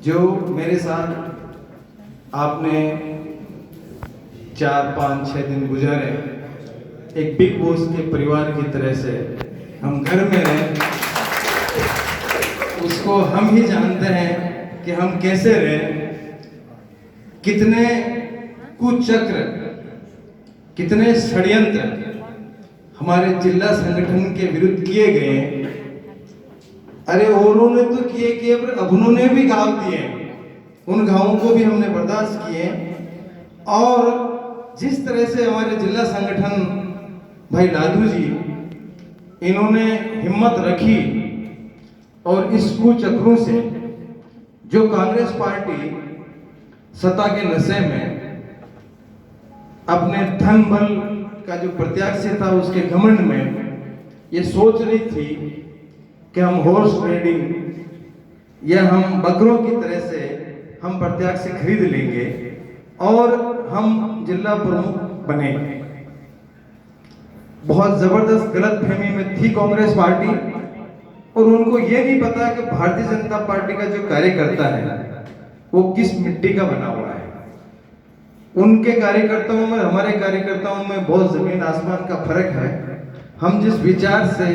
जो मेरे साथ आपने 4, 5, 6 दिन गुजारे, एक बिग बॉस के परिवार की तरह से हम घर में रहे, उसको हम ही जानते हैं कि हम कैसे रहे, कितने कुचक्र, कितने षड्यंत्र हमारे जिला संगठन के विरुद्ध किए गए। अरे औरों ने तो किए पर अब उन्होंने भी घाव दिए, उन घावों को भी हमने बर्दाश्त किए। और जिस तरह से हमारे जिला संगठन भाई लादू जी, इन्होंने हिम्मत रखी और इस कुचक्रों से जो कांग्रेस पार्टी सत्ता के नशे में अपने धन बल का जो प्रत्याशी था उसके घमंड में ये सोच रही थी कि हम हॉर्स ट्रेडिंग या हम बकरों की तरह से हम प्रत्याशी खरीद लेंगे और हम जिला प्रमुख बनेंगे। बहुत जबरदस्त गलतफहमी में थी कांग्रेस पार्टी और उनको ये नहीं पता कि भारतीय जनता पार्टी का जो कार्यकर्ता है वो किस मिट्टी का बना हुआ है। उनके कार्यकर्ताओं में हमारे कार्यकर्ताओं में बहुत जमीन आसमान का फर्क है। हम जिस विचार से,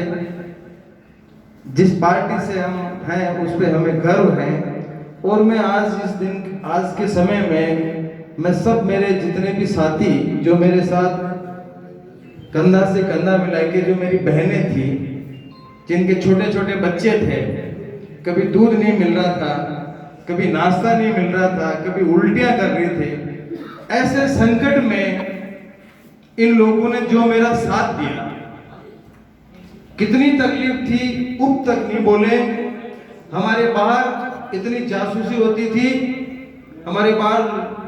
जिस पार्टी से हम हैं उस पे हमें गर्व है। और मैं आज इस दिन, आज के समय में मैं सब मेरे जितने भी साथी जो मेरे साथ कंधा से कंधा मिला के, जो मेरी बहनें थी जिनके छोटे छोटे बच्चे थे, कभी दूध नहीं मिल रहा था, कभी नाश्ता नहीं मिल रहा था, कभी उल्टियां कर रहे थे, ऐसे संकट में इन लोगों ने जो मेरा साथ दिया, कितनी तकलीफ थी उप तक नहीं बोले। हमारे बाहर इतनी जासूसी होती थी, हमारे बाहर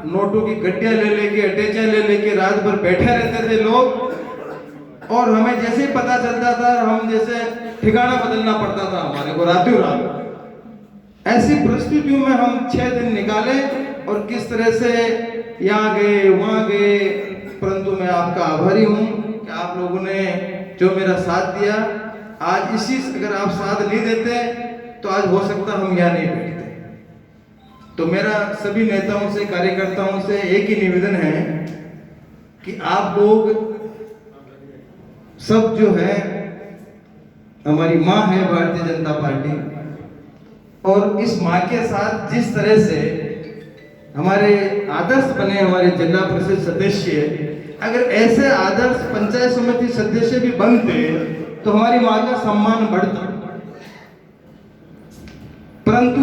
नोटों की गड्डियां ले लेके, अटैचा ले लेके रात भर बैठे रहते थे लोग, और हमें जैसे ही पता चलता था हम जैसे ठिकाना बदलना पड़ता था हमारे को रातों रात। ऐसी परिस्थितियों में हम 6 दिन निकाले और किस तरह से यहाँ गए वहां गए। परंतु मैं आपका आभारी हूं कि आप लोगों ने जो मेरा साथ दिया। आज इसी, अगर आप साथ नहीं देते तो आज हो सकता हम यहाँ नहीं बैठते। तो मेरा सभी नेताओं से, कार्यकर्ताओं से एक ही निवेदन है कि आप लोग सब जो है, हमारी माँ है भारतीय जनता पार्टी, और इस माँ के साथ जिस तरह से हमारे आदर्श बने हमारे जिला परिषद सदस्य, अगर ऐसे आदर्श पंचायत समिति सदस्य भी बनते तो हमारी माँ का सम्मान बढ़ता। परंतु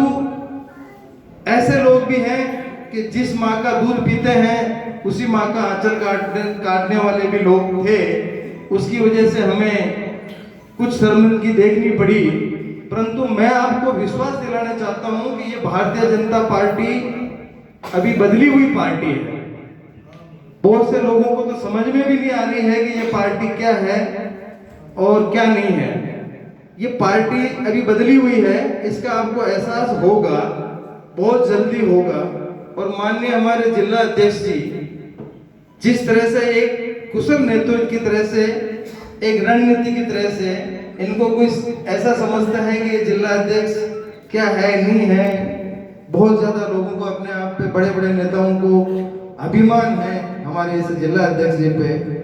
ऐसे लोग भी हैं कि जिस माँ का दूध पीते हैं उसी माँ का आंचल काटने वाले भी लोग थे। उसकी वजह से हमें कुछ शर्मिंदगी देखनी पड़ी। परंतु मैं आपको विश्वास दिलाना चाहता हूं कि ये भारतीय जनता पार्टी अभी बदली हुई पार्टी है। बहुत से लोगों को तो समझ में भी नहीं आ रही है कि ये पार्टी क्या है और क्या नहीं है। ये पार्टी अभी बदली हुई है, इसका आपको एहसास होगा, बहुत जल्दी होगा। और माननीय हमारे जिला अध्यक्ष जी जिस तरह से एक कुशल नेतृत्व की तरह से, एक रणनीति की तरह से, इनको कुछ ऐसा समझता है कि ये जिला अध्यक्ष क्या है नहीं है। बहुत ज्यादा लोगों को अपने आप पे, बड़े बड़े नेताओं को अभिमान है हमारे इस जिला अध्यक्ष जी पे।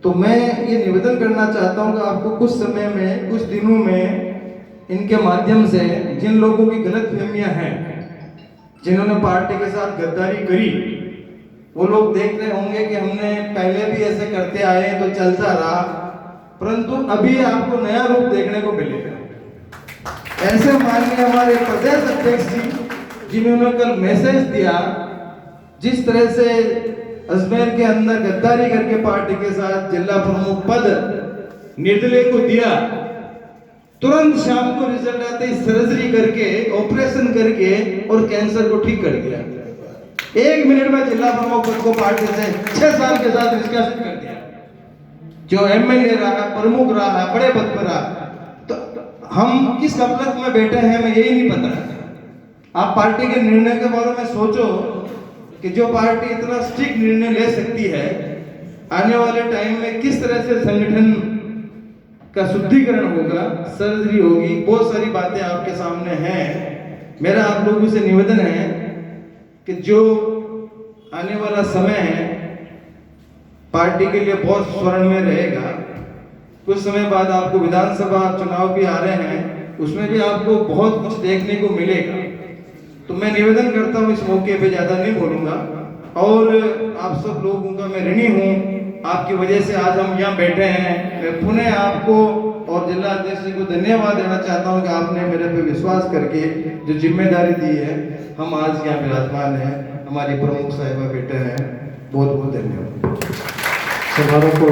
तो मैं ये निवेदन करना चाहता हूँ कि आपको कुछ समय में, कुछ दिनों में इनके माध्यम से जिन लोगों की गलतफहमियां हैं, जिन्होंने पार्टी के साथ गद्दारी करी, वो लोग देख रहे होंगे कि हमने पहले भी ऐसे करते आए तो चलता रहा, परंतु अभी आपको नया रूप देखने को मिलेगा। ऐसे माननीय हमारे प्रदेश अध्यक्ष जी जिन्होंने कल मैसेज दिया, जिस तरह से अजमेर के अंदर गद्दारी करके पार्टी के साथ जिला प्रमुख पद निर्दलीय को दिया, तुरंत शाम को रिजल्ट आते ही सर्जरी करके, ऑपरेशन करके और कैंसर को ठीक कर दिया। 1 मिनट में जिला प्रमुख पद को पार्टी से 6 साल के साथ निष्कासित कर दिया। जो एमएलए रहा, प्रमुख रहा, बड़े पद पर रहा, तो हम किस गफलत में बैठे हैं हमें यही नहीं पता। आप पार्टी के निर्णय के बारे में सोचो कि जो पार्टी इतना स्ट्रिक्ट निर्णय ले सकती है, आने वाले टाइम में किस तरह से संगठन का शुद्धिकरण होगा, सर्जरी होगी, बहुत सारी बातें आपके सामने हैं। मेरा आप लोगों से निवेदन है कि जो आने वाला समय है पार्टी के लिए बहुत स्वर्णमय रहेगा। कुछ समय बाद आपको विधानसभा चुनाव भी आ रहे हैं, उसमें भी आपको बहुत कुछ देखने को मिलेगा। तो मैं निवेदन करता हूँ, इस मौके पे ज़्यादा नहीं बोलूँगा, और आप सब लोगों का मैं ऋणी हूँ। आपकी वजह से आज हम यहाँ बैठे हैं। मैं पुनः आपको और जिला अध्यक्ष जी को धन्यवाद देना चाहता हूँ कि आपने मेरे पे विश्वास करके जो जिम्मेदारी दी है, हम आज यहाँ विराजमान हैं, हमारी प्रमुख साहिबा बैठे हैं। बहुत बहुत धन्यवाद। समारोह को